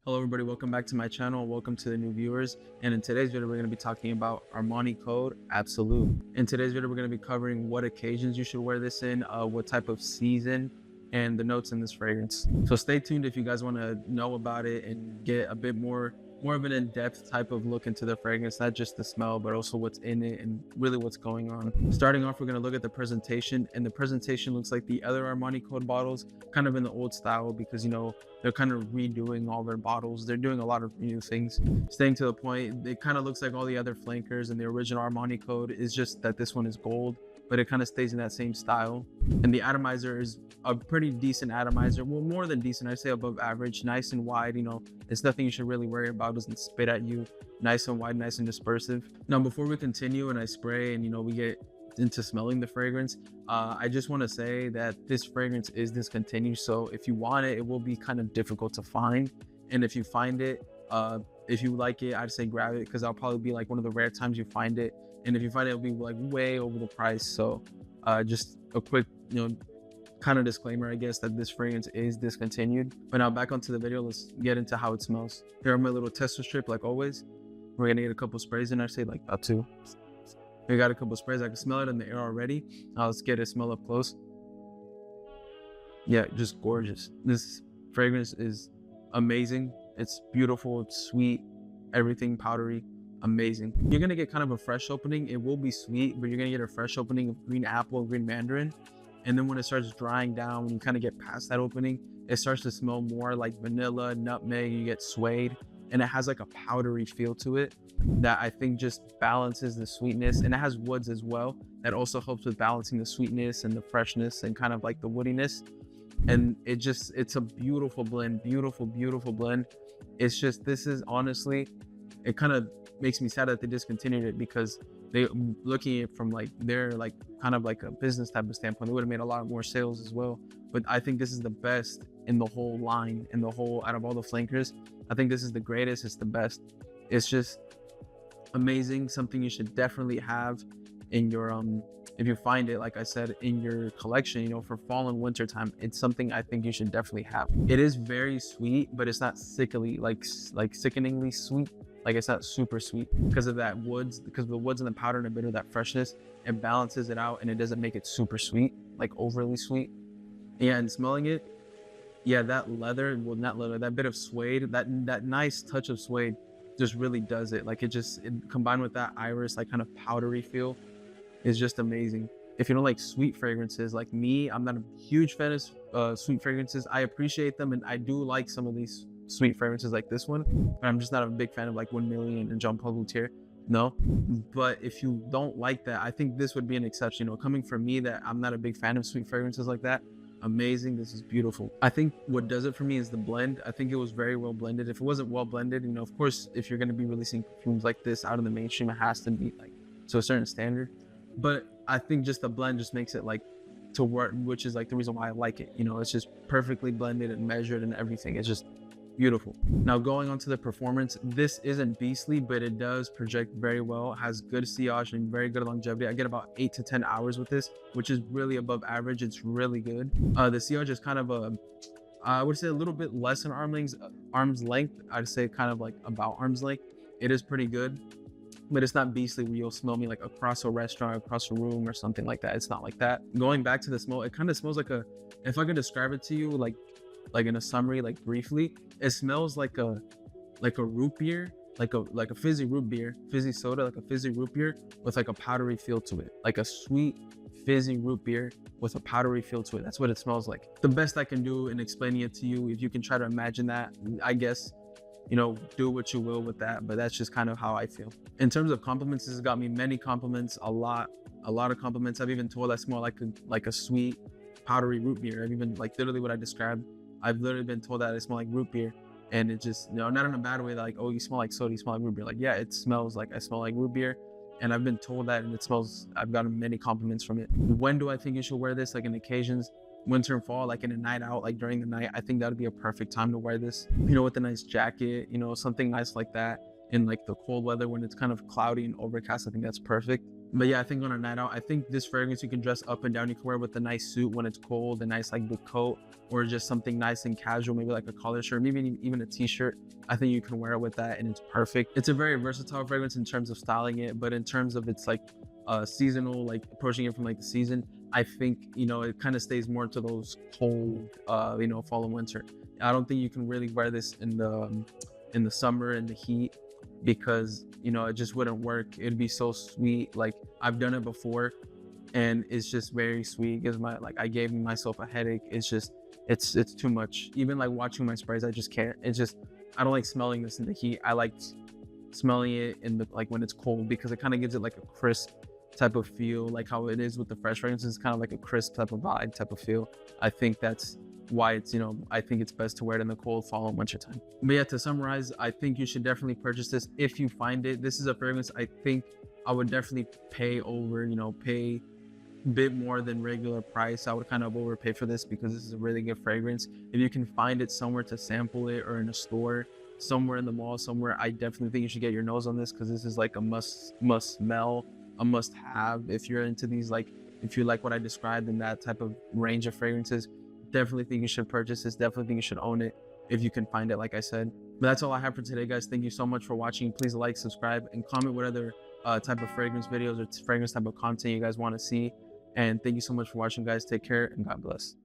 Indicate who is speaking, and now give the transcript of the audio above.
Speaker 1: Hello everybody, welcome back to my channel. Welcome to the new viewers. And in today's video, we're going to be talking about Armani code Absolu. In today's video, we're going to be covering what occasions you should wear this in, what type of season, and the notes in this fragrance. So stay tuned if you guys want to know about it and get a bit more of an in-depth type of look into the fragrance, not just the smell, but also what's in it and really what's going on. Starting off, we're going to look at the presentation, and the presentation looks like the other Armani code bottles, kind of in the old style, because they're kind of redoing all their bottles. They're doing a lot of new things. Staying to the point, it kind of looks like all the other flankers, and the original Armani code is just that this one is gold, but it kind of stays in that same style. And the atomizer is a pretty decent atomizer. Well, more than decent, I'd say above average. Nice and wide, it's nothing you should really worry about. It doesn't spit at you. Nice and wide, nice and dispersive. Now, before we continue and I spray and we get into smelling the fragrance, I just want to say that this fragrance is discontinued. So if you want it, it will be kind of difficult to find. And if you find it, if you like it, I'd say grab it, because that'll probably be like one of the rare times you find it. And if you find it, it'll be like way over the price. So just a quick, kind of disclaimer, I guess, that this fragrance is discontinued. But now back onto the video, let's get into how it smells. Here are my little tester strip, like always. We're gonna get a couple sprays in. I say like about two. We got a couple sprays. I can smell it in the air already. Now let's get a smell up close. Yeah, just gorgeous. This fragrance is amazing. It's beautiful, it's sweet, everything powdery. Amazing. You're gonna get kind of a fresh opening. It will be sweet, but you're gonna get a fresh opening of green apple, green mandarin. And then when it starts drying down, when you kind of get past that opening, it starts to smell more like vanilla, nutmeg. You get suede, and it has like a powdery feel to it that I think just balances the sweetness. And it has woods as well that also helps with balancing the sweetness and the freshness and kind of like the woodiness. And it's a beautiful blend. Beautiful blend. It's just, this is honestly, it kind of makes me sad that they discontinued it, because they, looking at it from like their like kind of like a business type of standpoint, they would have made a lot more sales as well. But I think this is the best in the whole line, in the whole, out of all the flankers, I think this is the greatest. It's the best. It's just amazing. Something you should definitely have in your if you find it, like I said, in your collection, for fall and winter time. It's something I think you should definitely have. It is very sweet, but it's not sickly, like sickeningly sweet. Like, it's not super sweet because of that woods, because of the woods and the powder and a bit of that freshness. It balances it out, and it doesn't make it super sweet, like overly sweet. Yeah, and smelling it, yeah, that leather, well, not leather, that bit of suede, that nice touch of suede just really does it. Like, it combined with that iris, like kind of powdery feel, is just amazing. If you don't like sweet fragrances like me, I'm not a huge fan of sweet fragrances. I appreciate them, and I do like some of these sweet fragrances like this one, but I'm just not a big fan of like 1 Million and Jean Paul Gaultier. No, but if you don't like that, I think this would be an exception. Coming from me, that I'm not a big fan of sweet fragrances like that. Amazing. This is beautiful. I think what does it for me is the blend. I think it was very well blended. If it wasn't well blended, of course, if you're going to be releasing perfumes like this out of the mainstream, it has to be like to a certain standard. But I think just the blend just makes it like to work, which is like the reason why I like it. It's just perfectly blended and measured and everything. It's just beautiful. Now, going on to the performance, this isn't beastly, but it does project very well. It has good sillage and very good longevity. I get about 8 to 10 hours with this, which is really above average. It's really good. The sillage is kind of I would say a little bit less than arm's length. I'd say kind of like about arm's length. It is pretty good, but it's not beastly where you'll smell me like across a restaurant, across a room or something like that. It's not like that. Going back to the smell, it kind of smells like if I could describe it to you like in a summary, like briefly, it smells like a root beer, like a fizzy root beer, fizzy soda, like a fizzy root beer with like a powdery feel to it, like a sweet fizzy root beer with a powdery feel to it. That's what it smells like. The best I can do in explaining it to you, if you can try to imagine that, I guess, do what you will with that, but that's just kind of how I feel. In terms of compliments, this has got me many compliments, a lot of compliments. I've even told I smell like a sweet powdery root beer. I've even, like, literally what I described, I've literally been told that I smell like root beer, and it just, not in a bad way, like, oh, you smell like soda, you smell like root beer. Like, yeah, it smells like I smell like root beer, and I've been told that, and it smells, I've gotten many compliments from it. When do I think you should wear this? Like, in occasions, winter and fall, like in a night out, like during the night, I think that would be a perfect time to wear this, with a nice jacket, something nice like that. in like the cold weather when it's kind of cloudy and overcast. I think that's perfect. But yeah, I think on a night out, I think this fragrance you can dress up and down. You can wear it with a nice suit when it's cold, a nice like big coat, or just something nice and casual, maybe like a collared shirt, maybe even a t-shirt. I think you can wear it with that and it's perfect. It's a very versatile fragrance in terms of styling it, but in terms of its like seasonal, like approaching it from like the season, I think, you know, it kind of stays more to those cold, you know, fall and winter. I don't think you can really wear this in the summer and the heat, because, you know, it just wouldn't work. It'd be so sweet. Like, I've done it before and it's just very sweet. It gives my, like, I gave myself a headache. It's just, it's too much. Even like watching my sprays, I just can't. It's just, I don't like smelling this in the heat. I like smelling it in the, like when it's cold, because it kind of gives it like a crisp type of feel, like how it is with the fresh fragrances. It's kind of like a crisp type of vibe, type of feel. I think that's why it's, you know, I think it's best to wear it in the cold fall and winter time. But yeah, to summarize, I think you should definitely purchase this if you find it. This is a fragrance I think I would definitely pay over, you know, pay a bit more than regular price. I would kind of overpay for this because this is a really good fragrance. If you can find it somewhere to sample it, or in a store, somewhere in the mall somewhere, I definitely think you should get your nose on this, because this is like a must smell, a must have if you're into these, like if you like what I described in that type of range of fragrances. Definitely think you should purchase this. Definitely think you should own it if you can find it, like I said. But that's all I have for today, guys. Thank you so much for watching. Please like, subscribe, and comment what other type of fragrance videos or fragrance type of content you guys want to see. And thank you so much for watching, guys. Take care and God bless.